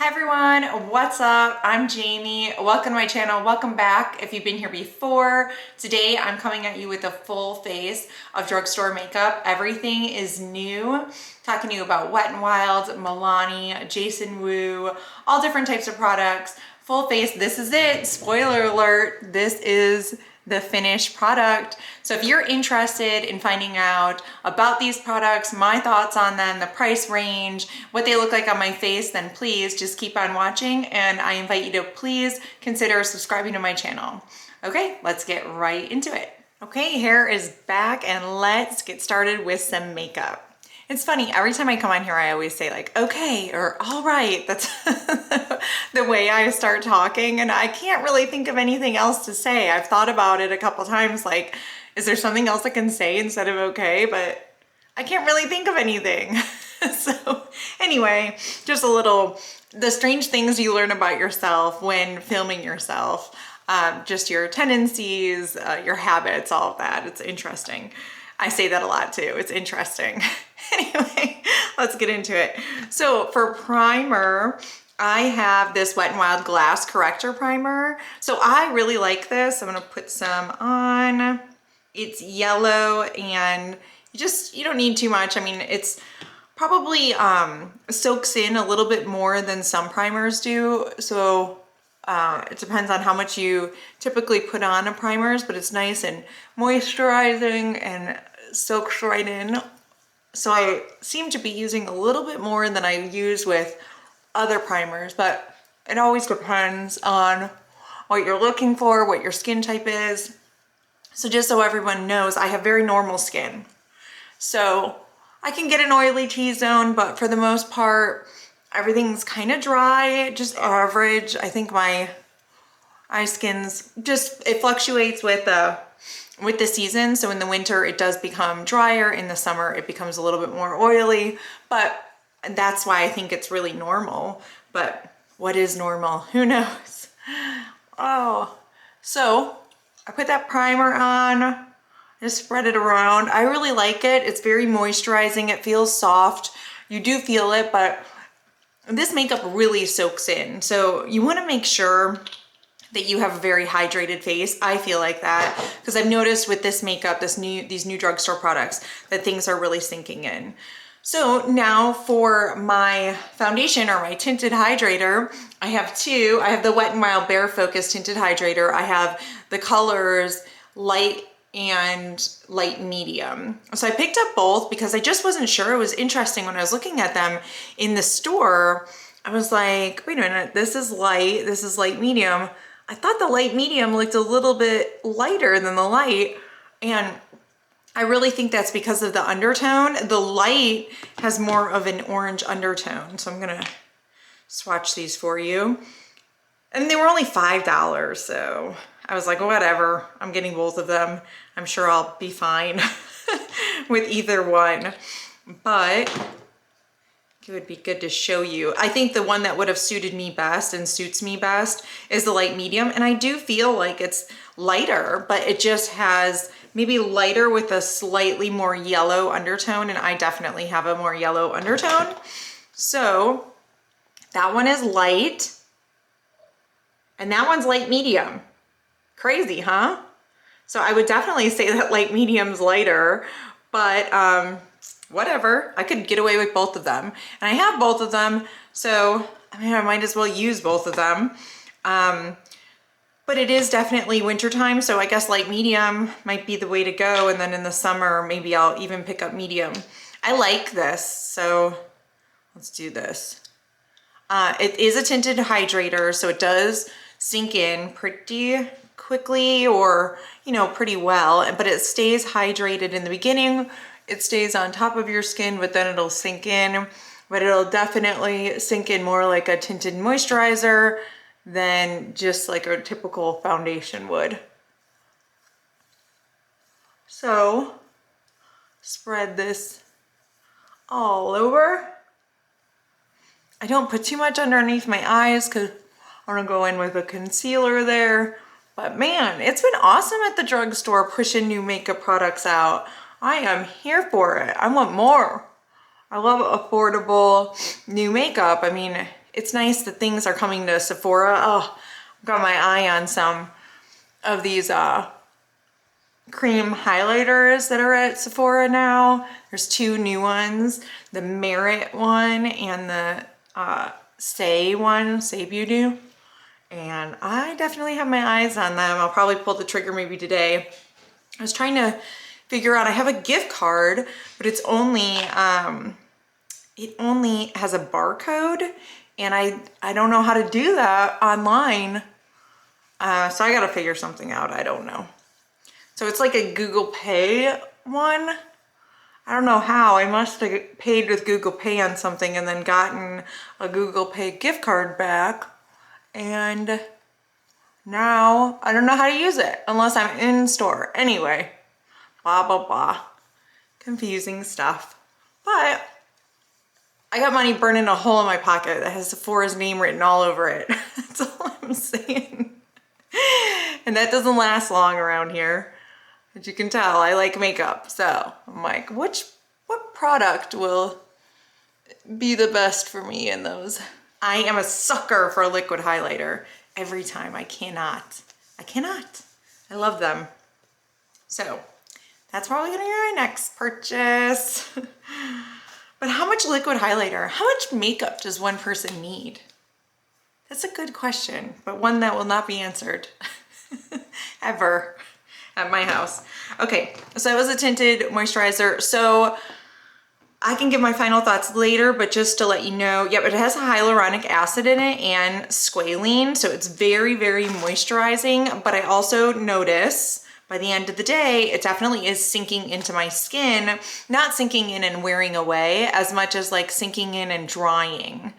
Hi everyone, what's up? I'm Jamie. Welcome to my channel. Welcome back if you've been here before. Today I'm coming at you with a full face of drugstore makeup. Everything is new. Talking to you about Wet n Wild, Milani, Jason Wu, all different types of products. Full face, this is it. Spoiler alert, this is the finished product. So if you're interested in finding out about these products, my thoughts on them, the price range, what they look like on my face, then please just keep on watching, and I invite you to please consider subscribing to my channel. Okay, let's get right into it. Okay, hair is back and let's get started with some makeup. It's funny, every time I come on here, I always say like, okay, or all right. That's the way I start talking, and I can't really think of anything else to say. I've thought about it a couple times, like, is there something else I can say instead of okay? But I can't really think of anything. So anyway, just a little, the strange things you learn about yourself when filming yourself, just your tendencies, your habits, all of that. It's interesting. I say that a lot too. It's interesting. Anyway, let's get into it. So for primer, I have this Wet n Wild Glass Corrector Primer. So I really like this. I'm gonna put some on. It's yellow and you don't need too much. I mean, it's probably soaks in a little bit more than some primers do. So it depends on how much you typically put on a primers, but it's nice and moisturizing and soaks right in. So I seem to be using a little bit more than I use with other primers, but it always depends on what you're looking for, what your skin type is. So just so everyone knows, I have very normal skin. So I can get an oily T-zone, but for the most part, everything's kind of dry, just average. I think my eye skin's just, it fluctuates with the season. So in the winter, it does become drier. In the summer, it becomes a little bit more oily, but that's why I think it's really normal. But what is normal? Who knows? Oh, so I put that primer on, just spread it around. I really like it. It's very moisturizing. It feels soft. You do feel it, but this makeup really soaks in. So you want to make sure that you have a very hydrated face. I feel like that because I've noticed with this makeup, these new drugstore products, that things are really sinking in. So now for my foundation or my Tinted Hydrator, I have two. I have the Wet n Wild Bare Focus Tinted Hydrator. I have the colors light and light medium. So I picked up both because I just wasn't sure. It was interesting when I was looking at them in the store. I was like, wait a minute, this is light medium. I thought the light medium looked a little bit lighter than the light, and I really think that's because of the undertone. The light has more of an orange undertone, so I'm gonna swatch these for you. And they were only $5, so I was like, whatever, I'm getting both of them. I'm sure I'll be fine with either one, but it would be good to show you. I think the one that would have suited me best and suits me best is the light medium. And I do feel like it's lighter, but it just has maybe lighter with a slightly more yellow undertone. And I definitely have a more yellow undertone. So that one is light and that one's light medium. Crazy, huh? So I would definitely say that light medium's lighter, but whatever, I could get away with both of them. And I have both of them, so I mean, I might as well use both of them. But it is definitely wintertime, so I guess light medium might be the way to go. And then in the summer, maybe I'll even pick up medium. I like this, so let's do this. It is a tinted hydrator, so it does sink in pretty quickly, or, you know, pretty well, but it stays hydrated in the beginning. It stays on top of your skin, but then it'll sink in. But it'll definitely sink in more like a tinted moisturizer than just like a typical foundation would. So spread this all over. I don't put too much underneath my eyes because I'm gonna go in with a concealer there. But man, it's been awesome at the drugstore pushing new makeup products out. I am here for it. I want more. I love affordable new makeup. I mean, it's nice that things are coming to Sephora. Oh, I've got my eye on some of these cream highlighters that are at Sephora now. There's two new ones, the Merit one and the Say one, Say Beauty. And I definitely have my eyes on them. I'll probably pull the trigger maybe today. I was trying to figure out, I have a gift card, but it's only, it only has a barcode, and I don't know how to do that online. So I gotta figure something out, I don't know. So it's like a Google Pay one. I don't know how. I must have paid with Google Pay on something and then gotten a Google Pay gift card back. And now I don't know how to use it unless I'm in store. Anyway, blah, blah, blah. Confusing stuff. But I got money burning a hole in my pocket that has Sephora's name written all over it. That's all I'm saying. And that doesn't last long around here. As you can tell, I like makeup, so I'm like, what product will be the best for me in those? I am a sucker for a liquid highlighter every time. I cannot. I love them. So that's probably gonna be my next purchase. But how much liquid highlighter, how much makeup does one person need? That's a good question, but one that will not be answered ever at my house. Okay, so that was a tinted moisturizer. So I can give my final thoughts later, but just to let you know, yep, it has hyaluronic acid in it and squalene, so it's very, very moisturizing. But I also notice by the end of the day, it definitely is sinking into my skin, not sinking in and wearing away as much as like sinking in and drying.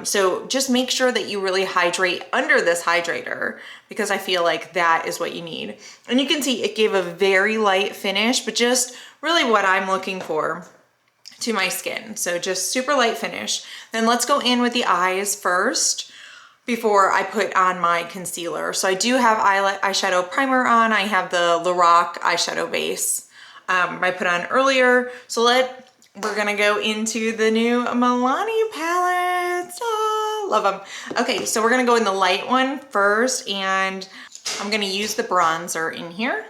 So just make sure that you really hydrate under this hydrator, because I feel like that is what you need. And you can see it gave a very light finish, but just really what I'm looking for to my skin. So just super light finish. Then let's go in with the eyes first before I put on my concealer. So I do have eyeshadow primer on. I have the Lorac eyeshadow base I put on earlier. So we're gonna go into the new Milani Palettes. Oh, love them. Okay, so we're gonna go in the light one first, and I'm gonna use the bronzer in here.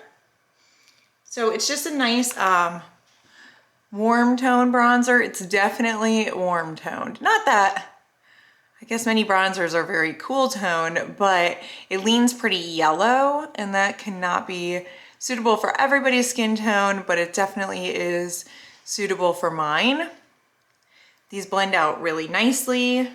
So it's just a nice warm tone bronzer. It's definitely warm toned. Not that, I guess many bronzers are very cool tone, but it leans pretty yellow, and that cannot be suitable for everybody's skin tone, but it definitely is suitable for mine. These blend out really nicely.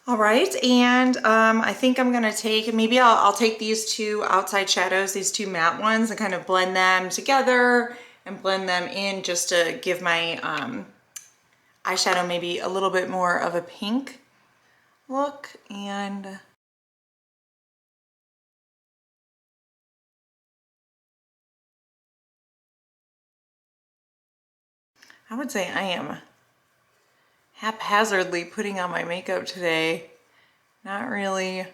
All right, and I think I'm gonna take, maybe I'll take these two outside shadows, these two matte ones, and kind of blend them together and blend them in just to give my eyeshadow maybe a little bit more of a pink look. And I would say I am haphazardly putting on my makeup today. Not really.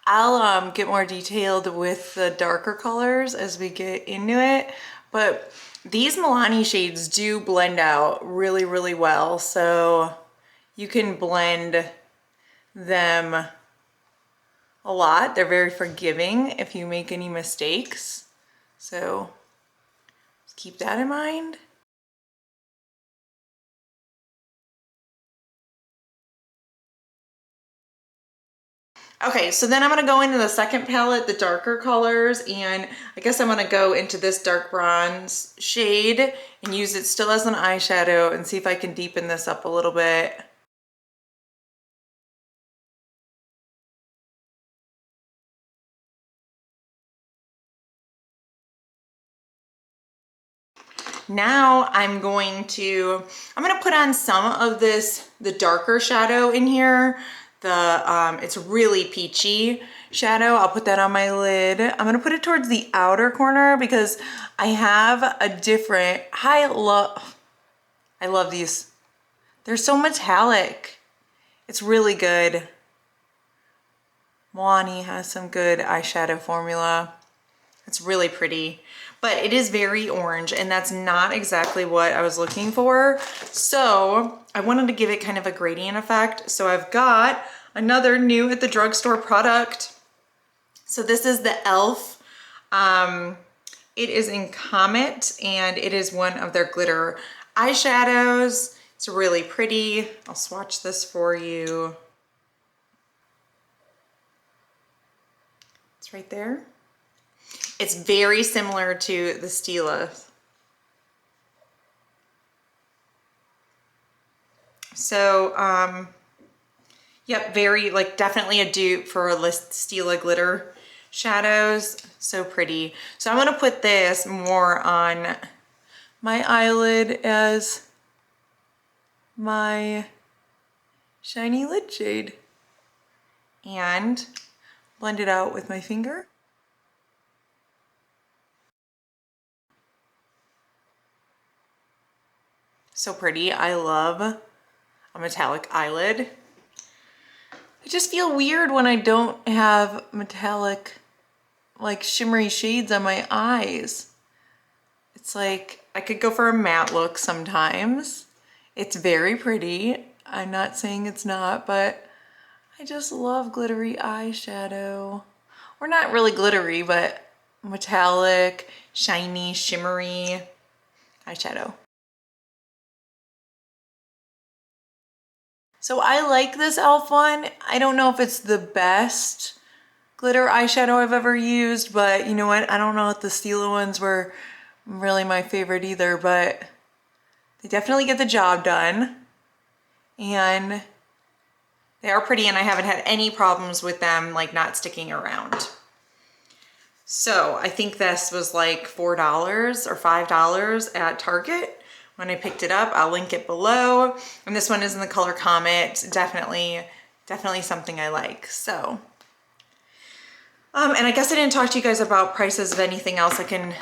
I'll get more detailed with the darker colors as we get into it, but these Milani shades do blend out really, really well. So you can blend them a lot. They're very forgiving if you make any mistakes. So just keep that in mind. Okay, so then I'm gonna go into the second palette, the darker colors, and I guess I'm gonna go into this dark bronze shade and use it still as an eyeshadow and see if I can deepen this up a little bit. Now I'm gonna put on some of this, the darker shadow in here. It's really peachy shadow. I'll put that on my lid. I'm gonna put it towards the outer corner because I have a different I love these. They're so metallic. It's really good. Milani has some good eyeshadow formula. It's really pretty, but it is very orange, and that's not exactly what I was looking for. So I wanted to give it kind of a gradient effect. So I've got another new at the drugstore product. So this is the e.l.f. It is in Comet, and it is one of their glitter eyeshadows. It's really pretty. I'll swatch this for you. It's right there. It's very similar to the Stila. So, yep, very, like, definitely a dupe for Stila glitter shadows. So pretty. So I'm gonna put this more on my eyelid as my shiny lid shade and blend it out with my finger. So pretty. I love a metallic eyelid. I just feel weird when I don't have metallic, like, shimmery shades on my eyes. It's like I could go for a matte look sometimes. It's very pretty. I'm not saying it's not, but I just love glittery eyeshadow. Or not really glittery, but metallic, shiny, shimmery eyeshadow. So I like this e.l.f. one. I don't know if it's the best glitter eyeshadow I've ever used, but you know what? I don't know if the Stila ones were really my favorite either, but they definitely get the job done. And they are pretty, and I haven't had any problems with them like not sticking around. So I think this was like $4 or $5 at Target when I picked it up. I'll link it below. And this one is in the color Comet. Definitely something I like. So, and I guess I didn't talk to you guys about prices of anything else. I can,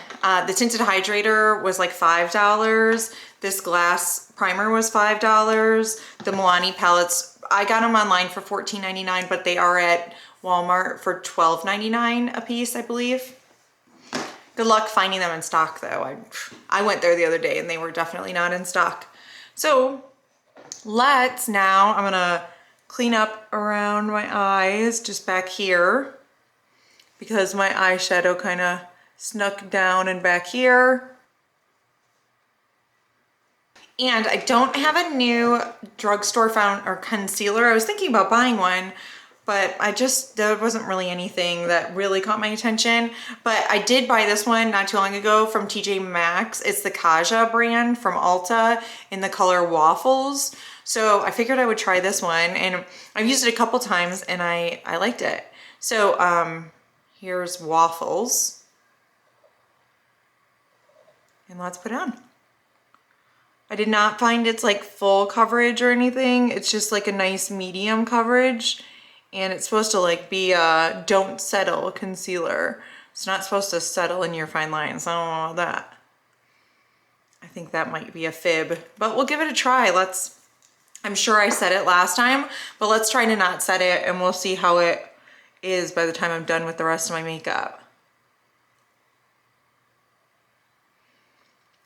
the Tinted Hydrator was like $5. This glass primer was $5. The Milani Palettes, I got them online for $14.99, but they are at Walmart for $12.99 a piece, I believe. Good luck finding them in stock though. I went there the other day and they were definitely not in stock. So I'm gonna clean up around my eyes, just back here, because my eyeshadow kind of snuck down and back here. And I don't have a new drugstore concealer. I was thinking about buying one, but there wasn't really anything that really caught my attention. But I did buy this one not too long ago from TJ Maxx. It's the Kaja brand from Ulta in the color Waffles. So I figured I would try this one, and I've used it a couple times and I liked it. So here's Waffles. And let's put it on. I did not find it's like full coverage or anything. It's just like a nice medium coverage. And it's supposed to like be a don't settle concealer. It's not supposed to settle in your fine lines. I don't know about that. I think that might be a fib, but we'll give it a try. I'm sure I said it last time, but let's try to not set it and we'll see how it is by the time I'm done with the rest of my makeup.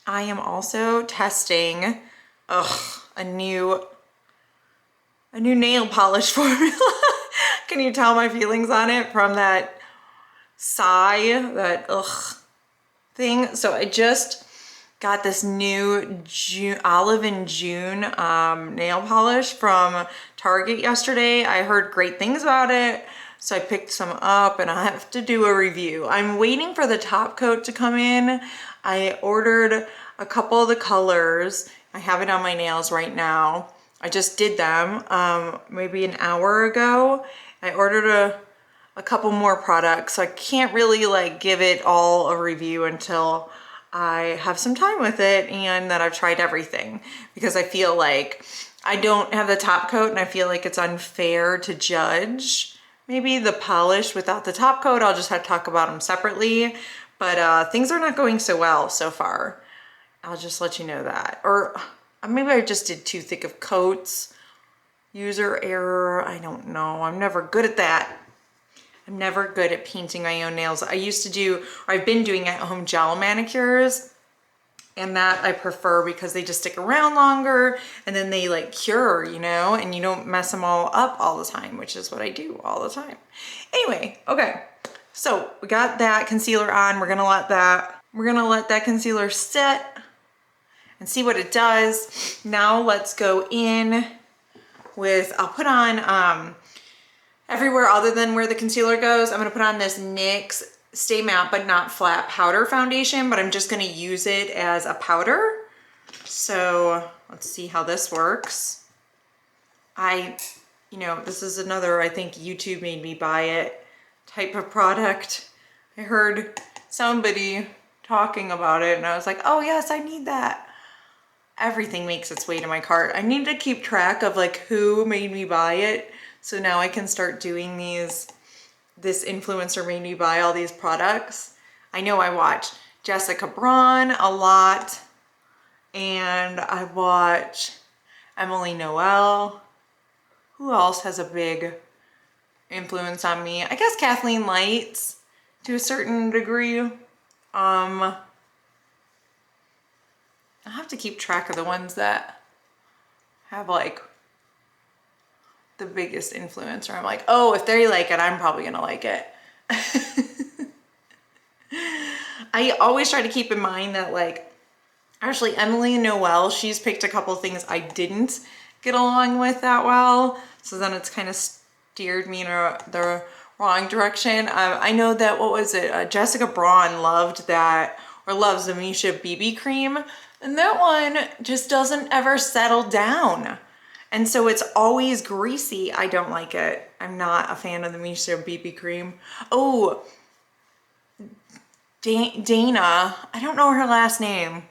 I am also testing a new nail polish formula. Can you tell my feelings on it from that thing? So I just got this new Olive and June nail polish from Target yesterday. I heard great things about it, so I picked some up and I have to do a review. I'm waiting for the top coat to come in. I ordered a couple of the colors. I have it on my nails right now. I just did them maybe an hour ago. I ordered a couple more products, so I can't really like give it all a review until I have some time with it and that I've tried everything, because I feel like I don't have the top coat and I feel like it's unfair to judge maybe the polish without the top coat. I'll just have to talk about them separately, but things are not going so well so far. I'll just let you know that. Or Maybe I just did too thick of coats. User error, I don't know. I'm never good at that. I'm never good at painting my own nails. I used to do, or I've been doing at home gel manicures, and that I prefer because they just stick around longer and then they like cure, you know, and you don't mess them all up all the time, which is what I do all the time. Anyway, okay. So we got that concealer on. We're gonna let that concealer set and see what it does. Now let's go in with, I'll put on everywhere other than where the concealer goes. I'm gonna put on this NYX Stay Matte But Not Flat powder foundation, but I'm just gonna use it as a powder. So let's see how this works. You know, this is another, I think YouTube made me buy it type of product. I heard somebody talking about it and I was like, oh yes, I need that. Everything makes its way to my cart. I need to keep track of like who made me buy it. So now I can start doing these. This influencer made me buy all these products. I know I watch Jessica Braun a lot, and I watch Emily Noel. Who else has a big influence on me? I guess Kathleen Lights to a certain degree. I'll have to keep track of the ones that have like the biggest influence, or I'm like, oh, if they like it, I'm probably gonna like it. I always try to keep in mind that like, actually Emily Noel, she's picked a couple things I didn't get along with that well. So then it's kind of steered me in the wrong direction. I know that, what was it? Jessica Braun loved that, or loves the Misha BB cream. And that one just doesn't ever settle down. And so it's always greasy. I don't like it. I'm not a fan of the Misha BB cream. Oh, Dana, I don't know her last name.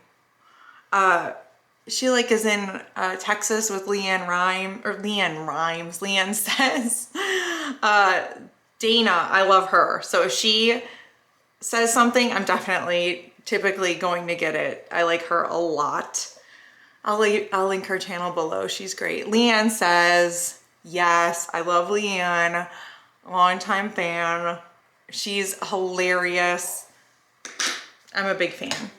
She like is in Texas with Leanne says. Dana, I love her. So if she says something, I'm definitely typically going to get it. I like her a lot. I'll link her channel below. She's great. Leanne says, yes, I love Leanne. Longtime fan. She's hilarious. I'm a big fan.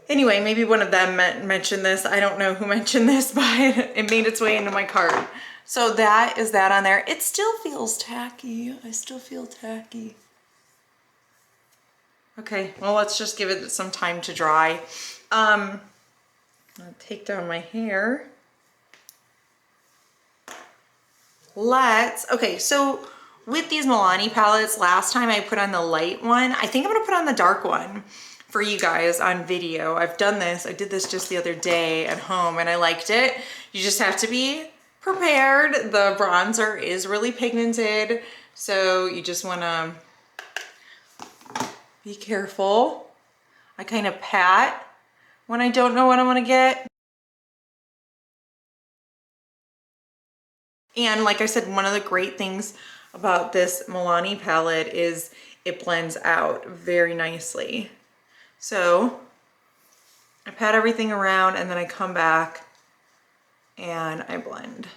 Anyway, maybe one of them mentioned this. I don't know who mentioned this, but it made its way into my cart. So that is that on there. It still feels tacky. I still feel tacky. Okay, well, let's just give it some time to dry. I'll take down my hair. Okay, so with these Milani palettes, last time I put on the light one. I think I'm gonna put on the dark one for you guys on video. I've done this, I did this just the other day at home and I liked it. You just have to be prepared. The bronzer is really pigmented, so you just wanna be careful. I kind of pat when I don't know what I'm gonna get. And like I said, one of the great things about this Milani palette is it blends out very nicely. So I pat everything around and then I come back and I blend.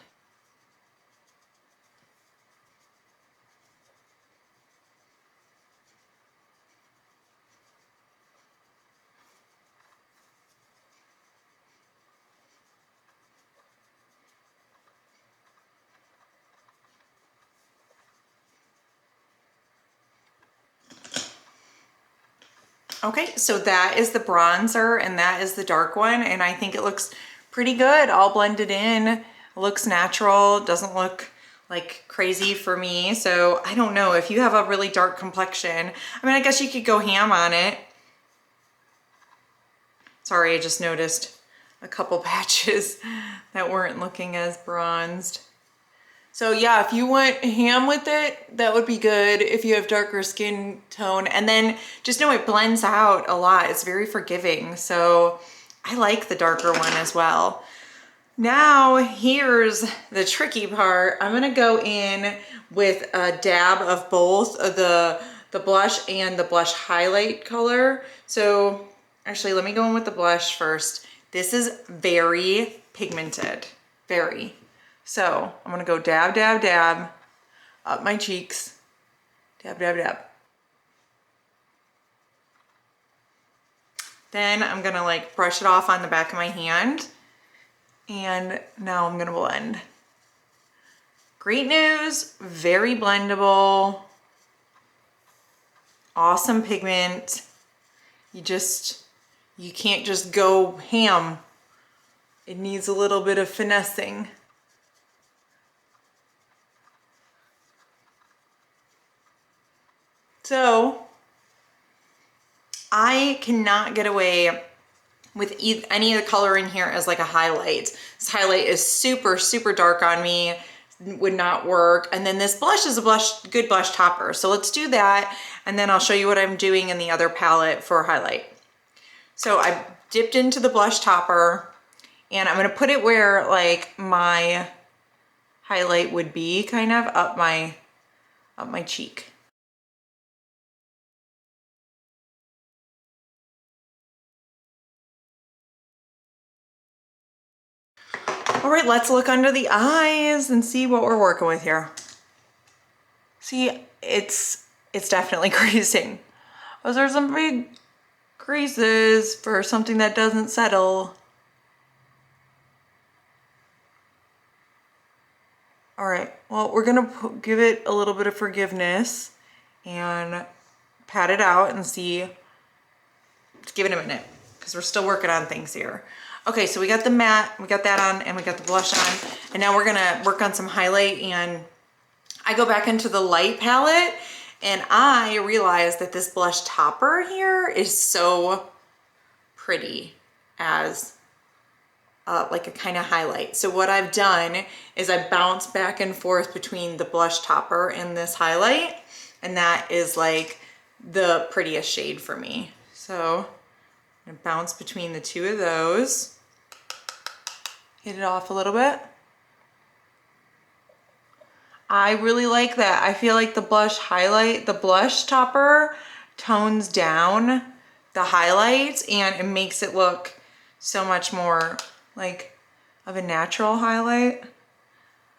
Okay, so that is the bronzer and that is the dark one, and I think it looks pretty good, all blended in. It looks natural, doesn't look like crazy for me. So I don't know, if you have a really dark complexion, I mean, I guess you could go ham on it. Sorry, I just noticed a couple patches that weren't looking as bronzed. So yeah, if you went ham with it, that would be good if you have darker skin tone. And then just know it blends out a lot. It's very forgiving. So I like the darker one as well. Now here's the tricky part. I'm gonna go in with a dab of both the blush and the blush highlight color. So actually, let me go in with the blush first. This is very pigmented, very. So I'm gonna go dab, dab, dab up my cheeks. Dab, dab, dab. Then I'm gonna like brush it off on the back of my hand. And now I'm gonna blend. Great news, very blendable. Awesome pigment. You can't just go ham. It needs a little bit of finessing. So I cannot get away with any of the color in here as like a highlight. This highlight is super, super dark on me, would not work. And then this blush is a good blush topper. So let's do that. And then I'll show you what I'm doing in the other palette for highlight. So I dipped into the blush topper and I'm gonna put it where like my highlight would be, kind of up my cheek. All right, let's look under the eyes and see what we're working with here. See, it's definitely creasing. Those are some big creases for something that doesn't settle. All right, well, we're gonna give it a little bit of forgiveness and pat it out and see. Let's give it a minute because we're still working on things here. Okay, so we got the matte, we got that on, and we got the blush on, and now we're gonna work on some highlight. And I go back into the light palette and I realize that this blush topper here is so pretty as like a kind of highlight. So what I've done is I bounce back and forth between the blush topper and this highlight, and that is like the prettiest shade for me. So I'm gonna bounce between the two of those. Hit it off a little bit. I really like that. I feel like the blush topper tones down the highlights and it makes it look so much more like of a natural highlight.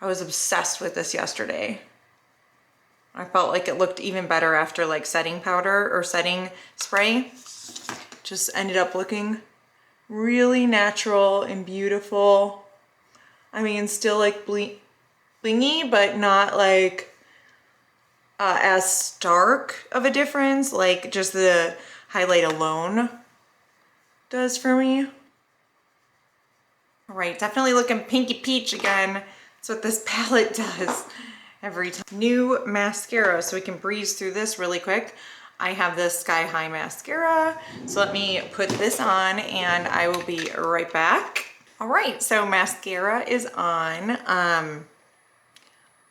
I was obsessed with this yesterday. I felt like it looked even better after like setting powder or setting spray. Just ended up looking really natural and beautiful. I mean, still like blingy, but not like as stark of a difference like just the highlight alone does for me. All right, definitely looking pinky peach again. That's what this palette does every time. New mascara, so we can breeze through this really quick. I have this Sky High mascara, so let me put this on and I will be right back. All right, so mascara is on.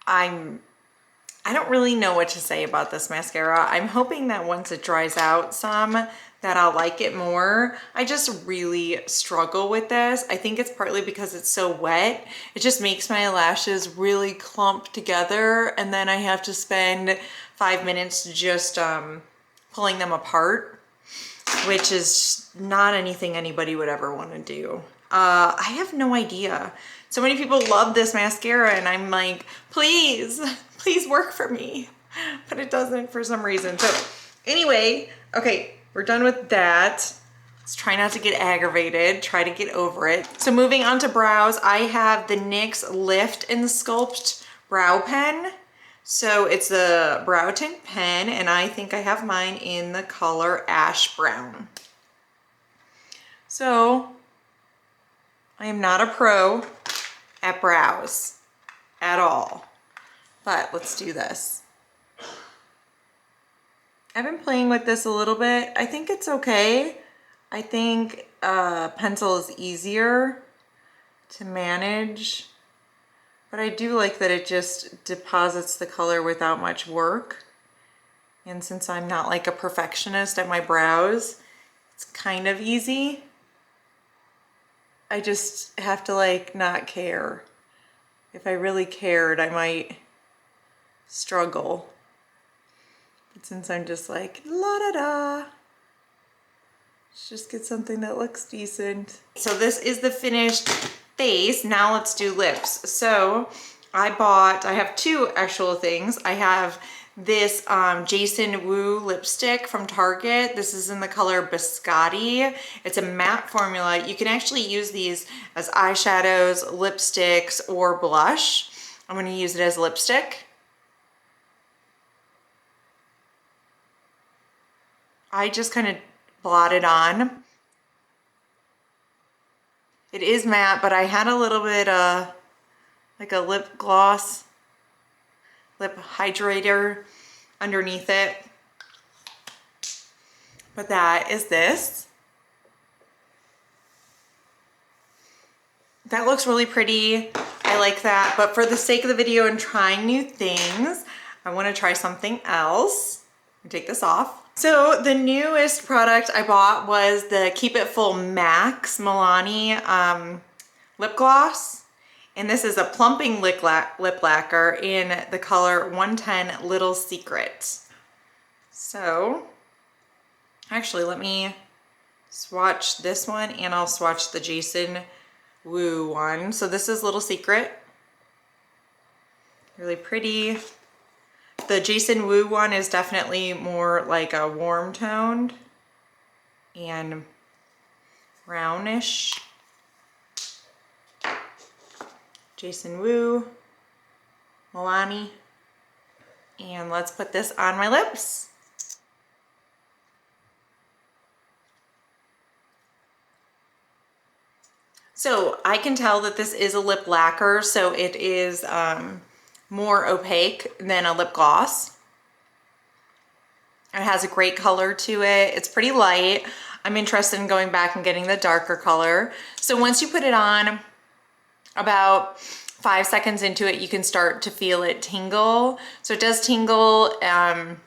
I don't really know what to say about this mascara. I'm hoping that once it dries out some, that I'll like it more. I just really struggle with this. I think it's partly because it's so wet. It just makes my lashes really clump together, and then I have to spend 5 minutes just pulling them apart, which is not anything anybody would ever want to do. I have no idea. So many people love this mascara and I'm like, please, please work for me. But it doesn't for some reason. So anyway, okay, we're done with that. Let's try not to get aggravated, try to get over it. So moving on to brows, I have the NYX Lift and Sculpt Brow Pen. So it's a brow tint pen and I think I have mine in the color Ash Brown. So I am not a pro at brows at all, but let's do this. I've been playing with this a little bit. I think it's okay. I think pencil is easier to manage, but I do like that it just deposits the color without much work. And since I'm not like a perfectionist at my brows, it's kind of easy. I just have to like not care. If I really cared, I might struggle. But since I'm just like la da da, Let's just get something that looks decent. So this is the finished face. Now let's do lips. So I have two actual things. I have this Jason Wu lipstick from Target. This is in the color Biscotti. It's a matte formula. You can actually use these as eyeshadows, lipsticks, or blush. I'm going to use it as lipstick. I just kind of blot it on. It is matte, but I had a little bit like a lip gloss, lip hydrator underneath it. But that is this. That looks really pretty. I like that. But for the sake of the video and trying new things, I want to try something else. Take this off. So the newest product I bought was the Keep It Full Max Milani lip gloss. And this is a plumping lip lacquer in the color 110 Little Secret. So actually, let me swatch this one and I'll swatch the Jason Wu one. So this is Little Secret. Really pretty. The Jason Wu one is definitely more like a warm toned and brownish. Jason Wu, Milani, and let's put this on my lips. So I can tell that this is a lip lacquer, so it is more opaque than a lip gloss. It has a great color to it. It's pretty light. I'm interested in going back and getting the darker color. So once you put it on, about 5 seconds into it, you can start to feel it tingle. So it does tingle, and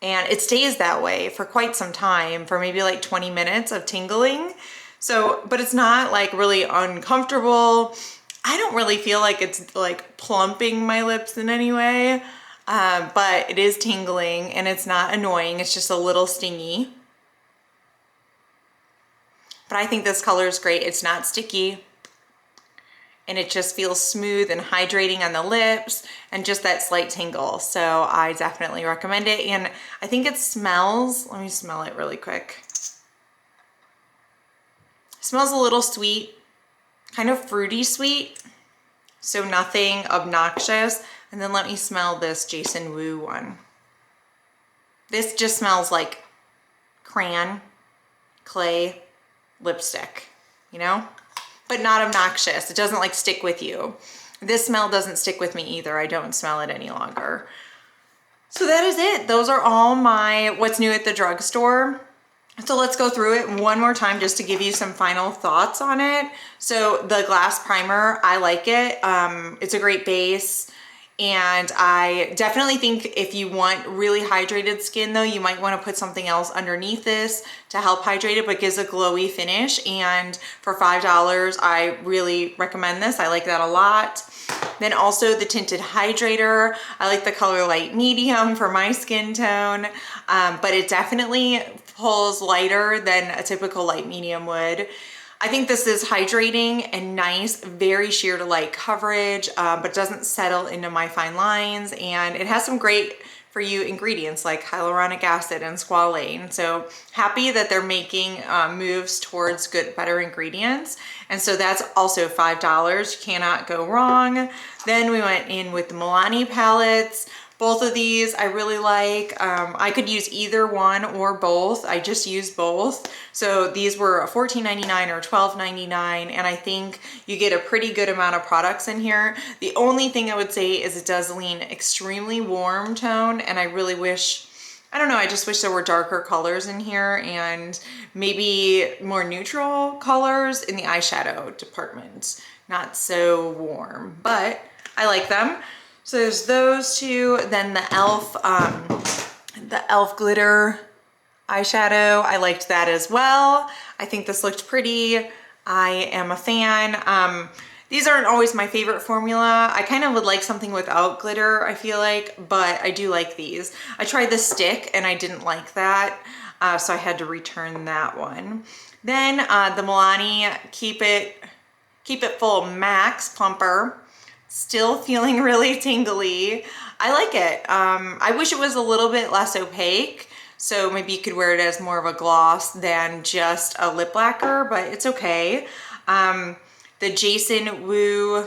it stays that way for quite some time, for maybe like 20 minutes of tingling. So, but it's not like really uncomfortable. I don't really feel like it's like plumping my lips in any way, but it is tingling and it's not annoying. It's just a little stingy. But I think this color is great. It's not sticky. And it just feels smooth and hydrating on the lips and just that slight tingle. So I definitely recommend it. And I think it smells, let me smell it really quick. It smells a little sweet, kind of fruity sweet. So nothing obnoxious. And then let me smell this Jason Wu one. This just smells like crayon, clay, lipstick, you know? But not obnoxious. It doesn't like stick with you. This smell doesn't stick with me either. I don't smell it any longer. So that is it. Those are all my what's new at the drugstore. So let's go through it one more time just to give you some final thoughts on it. So the glass primer, I like it. It's a great base. And I definitely think if you want really hydrated skin though, you might want to put something else underneath this to help hydrate it, but gives a glowy finish. And for $5, I really recommend this. I like that a lot. Then also the Tinted Hydrator. I like the color light medium for my skin tone, but it definitely pulls lighter than a typical light medium would. I think this is hydrating and nice, very sheer to light coverage, but doesn't settle into my fine lines. And it has some great for you ingredients like hyaluronic acid and squalane. So happy that they're making moves towards better ingredients. And so that's also $5. You cannot go wrong. Then we went in with the Milani Palettes. Both of these I really like. I could use either one or both. I just use both. So these were $14.99 or $12.99, and I think you get a pretty good amount of products in here. The only thing I would say is it does lean extremely warm tone, and I really wish, I don't know, I just wish there were darker colors in here and maybe more neutral colors in the eyeshadow department. Not so warm, but I like them. So there's those two. Then the e.l.f. glitter eyeshadow. I liked that as well. I think this looked pretty. I am a fan. These aren't always my favorite formula. I kind of would like something without glitter, I feel like, but I do like these. I tried the stick and I didn't like that. so I had to return that one. Then the Milani Keep It Full Max Plumper. Still feeling really tingly. I like it. I wish it was a little bit less opaque, so maybe you could wear it as more of a gloss than just a lip lacquer, but it's okay. The Jason Wu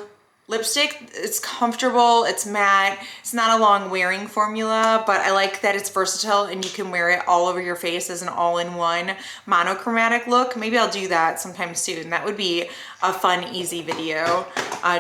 lipstick, it's comfortable, it's matte, it's not a long wearing formula, but I like that it's versatile and you can wear it all over your face as an all-in-one monochromatic look. Maybe I'll do that sometime soon. That would be a fun, easy video.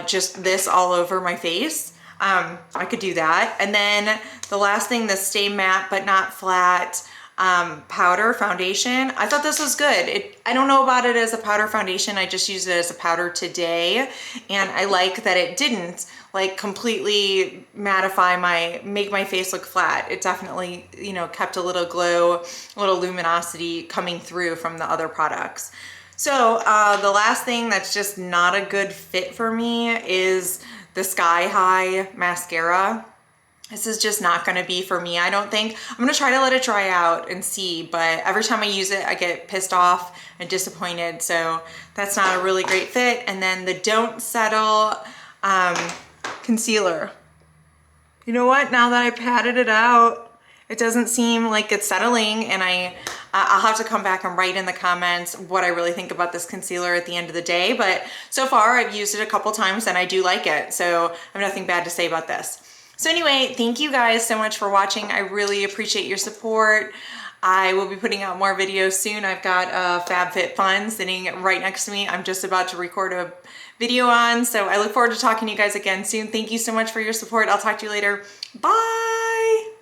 Just this all over my face. I could do that. And then the last thing, the Stay Matte But Not Flat powder foundation. I thought this was good. I don't know about it as a powder foundation. I just used it as a powder today, and I like that it didn't like completely mattify make my face look flat. It definitely, you know, kept a little glow, a little luminosity coming through from the other products. So the last thing that's just not a good fit for me is the Sky High mascara. This is just not gonna be for me, I don't think. I'm gonna try to let it dry out and see, but every time I use it, I get pissed off and disappointed, so that's not a really great fit. And then the Don't Settle concealer. You know what, now that I patted it out, it doesn't seem like it's settling, and I'll have to come back and write in the comments what I really think about this concealer at the end of the day, but so far I've used it a couple times and I do like it, so I have nothing bad to say about this. So anyway, thank you guys so much for watching. I really appreciate your support. I will be putting out more videos soon. I've got FabFitFun sitting right next to me. I'm just about to record a video on, so I look forward to talking to you guys again soon. Thank you so much for your support. I'll talk to you later. Bye!